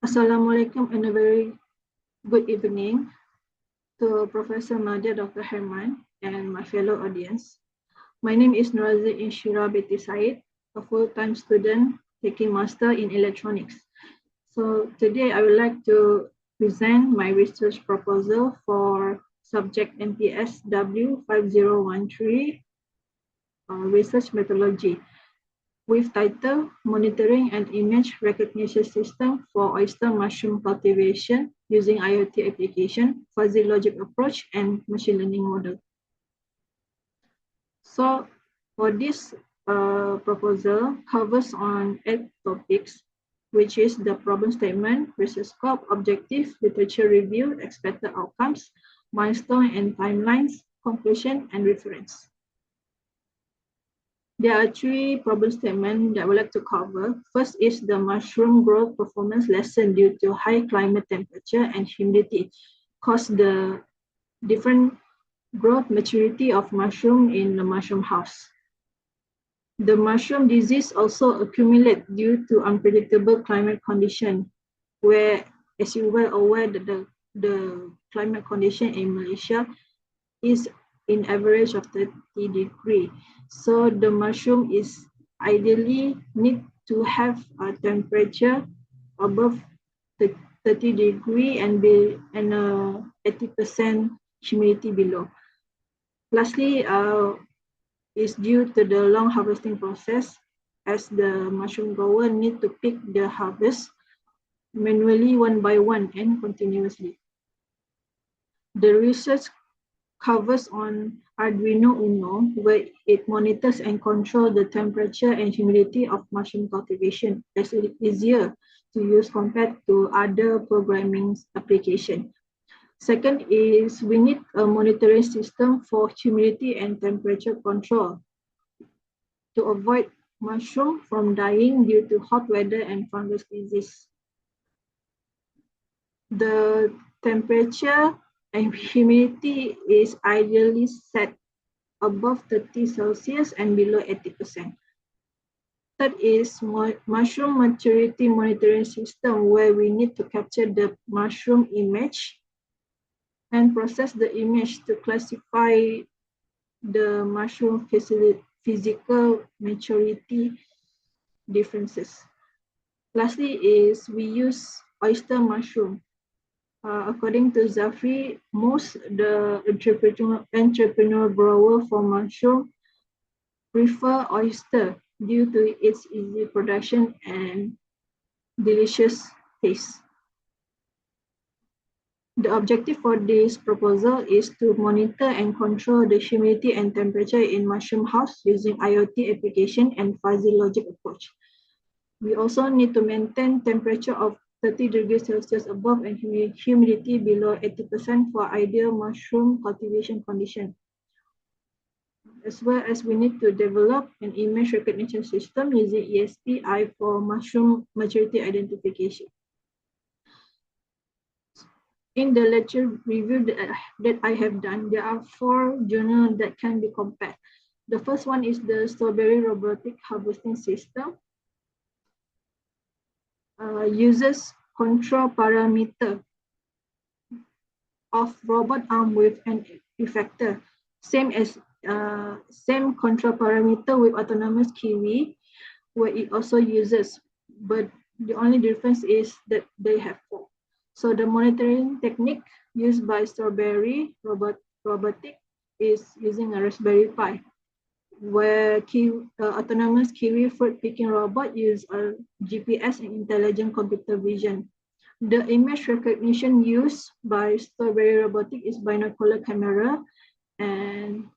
Assalamualaikum and a very good evening to Professor Nadia, Dr. Herman, and my fellow audience. My name is Nurazi Inshira Beti Said, a full-time student taking Master in Electronics. So today I would like to present my research proposal for subject Mpsw 5013 Research Methodology, with title Monitoring and Image Recognition System for Oyster Mushroom Cultivation using IoT application, Fuzzy Logic Approach, and Machine Learning Model. So for this proposal covers on 8 topics, which is the problem statement, research scope, objective, literature review, expected outcomes, milestone and timelines, conclusion, and reference. There are 3 problem statements that I would like to cover. First is the mushroom growth performance lessened due to high climate temperature and humidity caused the different growth maturity of mushroom in the mushroom house. The mushroom disease also accumulate due to unpredictable climate condition, where, as you were aware, that the climate condition in Malaysia is in average of 30 degrees. So the mushroom is ideally need to have a temperature above 30 degrees and 80% humidity below. Lastly, is due to the long harvesting process, as the mushroom grower need to pick the harvest manually one by one and continuously. The research covers on Arduino Uno, where it monitors and controls the temperature and humidity of mushroom cultivation, as it is easier to use compared to other programming applications. Second is we need a monitoring system for humidity and temperature control to avoid mushroom from dying due to hot weather and fungus disease. The temperature and humidity is ideally set above 30 Celsius and below 80%. Third is mushroom maturity monitoring system, where we need to capture the mushroom image and process the image to classify the mushroom physical maturity differences. Lastly is we use oyster mushroom. According to Zafri, most the entrepreneur grower for mushroom prefer oyster due to its easy production and delicious taste. The objective for this proposal is to monitor and control the humidity and temperature in mushroom house using IoT application and fuzzy logic approach. We also need to maintain temperature of 30 degrees Celsius above and humidity below 80% for ideal mushroom cultivation condition. As well as we need to develop an image recognition system using ESPI for mushroom maturity identification. In the lecture review that I have done, there are 4 journals that can be compared. The first one is the strawberry robotic harvesting system. Uses control parameter of robot arm with an effector, same control parameter with autonomous kiwi, where it also uses, but the only difference is that they have 4. So the monitoring technique used by strawberry robotic is using a Raspberry Pi, where autonomous kiwi fruit picking robot use a GPS and intelligent computer vision. The image recognition used by strawberry robotic is binocular camera, and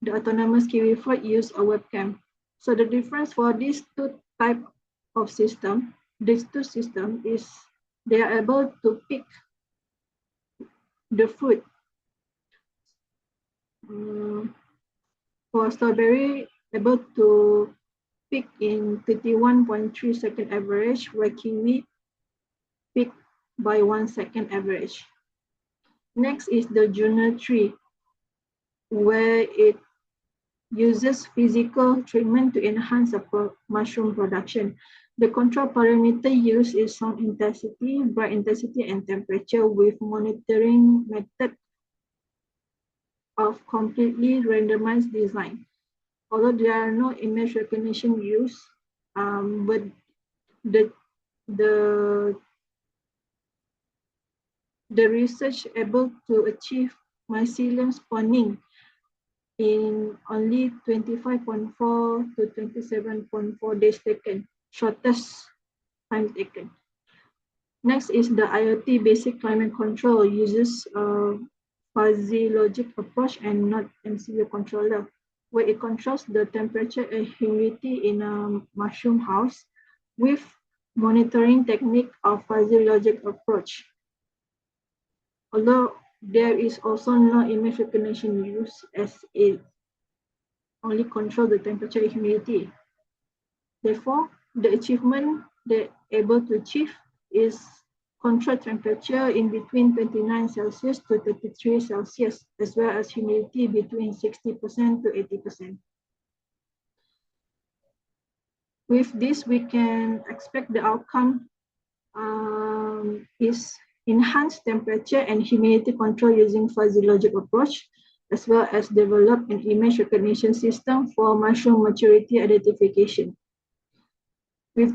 the autonomous kiwi fruit use a webcam. So the difference for these 2 types of system, these 2 systems is they are able to pick the fruit. For strawberry, able to pick in 31.3 second average, where kiwi pick by 1 second average. Next is the journal 3, where it uses physical treatment to enhance the mushroom production. The control parameter used is sound intensity, bright intensity, and temperature with monitoring method of completely randomized design. Although there are no image recognition used, but the the the research able to achieve mycelium spawning in only 25.4 to 27.4 days taken, shortest time taken. Next is the IoT basic climate control uses a fuzzy logic approach and not MCU controller, where it controls the temperature and humidity in a mushroom house with monitoring technique of fuzzy logic approach. Although there is also no image recognition used as it only controls the temperature and humidity. Therefore, the achievement they're able to achieve is control temperature in between 29 Celsius to 33 Celsius, as well as humidity between 60% to 80%. With this, we can expect the outcome is enhanced temperature and humidity control using fuzzy logic approach, as well as develop an image recognition system for mushroom maturity identification. With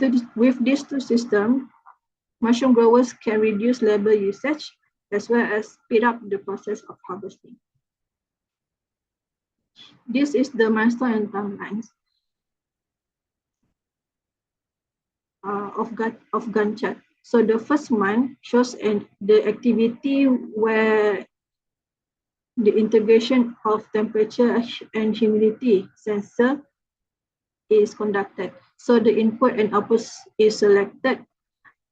these two systems, mushroom growers can reduce labor usage as well as speed up the process of harvesting. This is the milestone and timelines of Gantt chart. So the first month shows the activity where the integration of temperature and humidity sensor is conducted. So the input and output is selected,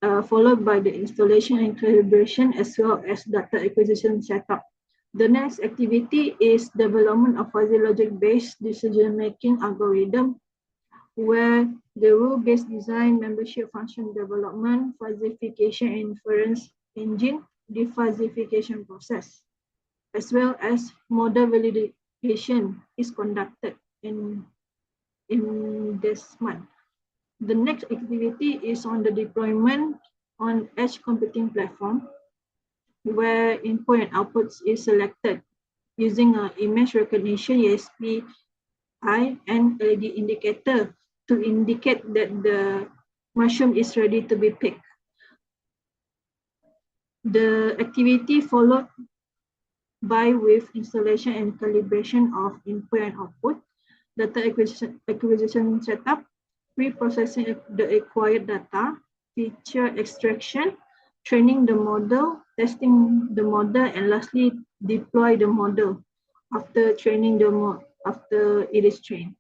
followed by the installation and calibration as well as data acquisition setup. The next activity is development of fuzzy logic-based decision-making algorithm, where the rule-based design, membership function development, fuzzification inference engine, defuzzification process, as well as model validation is conducted in this month. The next activity is on the deployment on edge computing platform, where input and outputs is selected using an image recognition ESP and LED indicator to indicate that the mushroom is ready to be picked. The activity followed by with installation and calibration of input and output, data acquisition setup, pre-processing the acquired data, feature extraction, training the model, testing the model, and lastly, deploy the model after training after it is trained.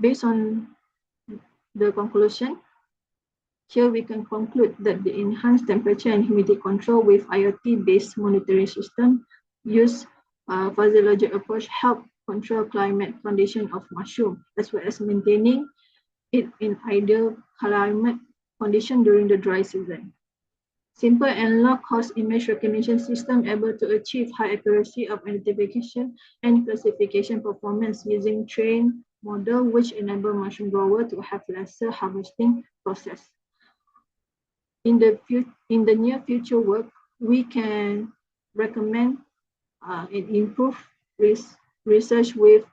Based on the conclusion, here we can conclude that the enhanced temperature and humidity control with IoT-based monitoring system use fuzzy logic approach help control climate condition of mushroom, as well as maintaining it in ideal climate condition during the dry season. Simple and low-cost image recognition system able to achieve high accuracy of identification and classification performance using trained model, which enable mushroom grower to have lesser harvesting process. In the near future work, we can recommend and improve research with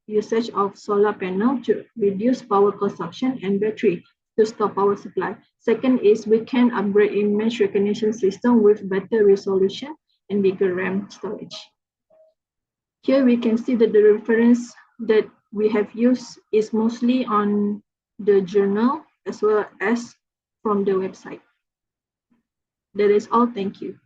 usage of solar panel to reduce power consumption and battery to store power supply. Second is we can upgrade image recognition system with better resolution and bigger RAM storage. Here we can see that the reference that we have used is mostly on the journal as well as from the website. That is all. Thank you.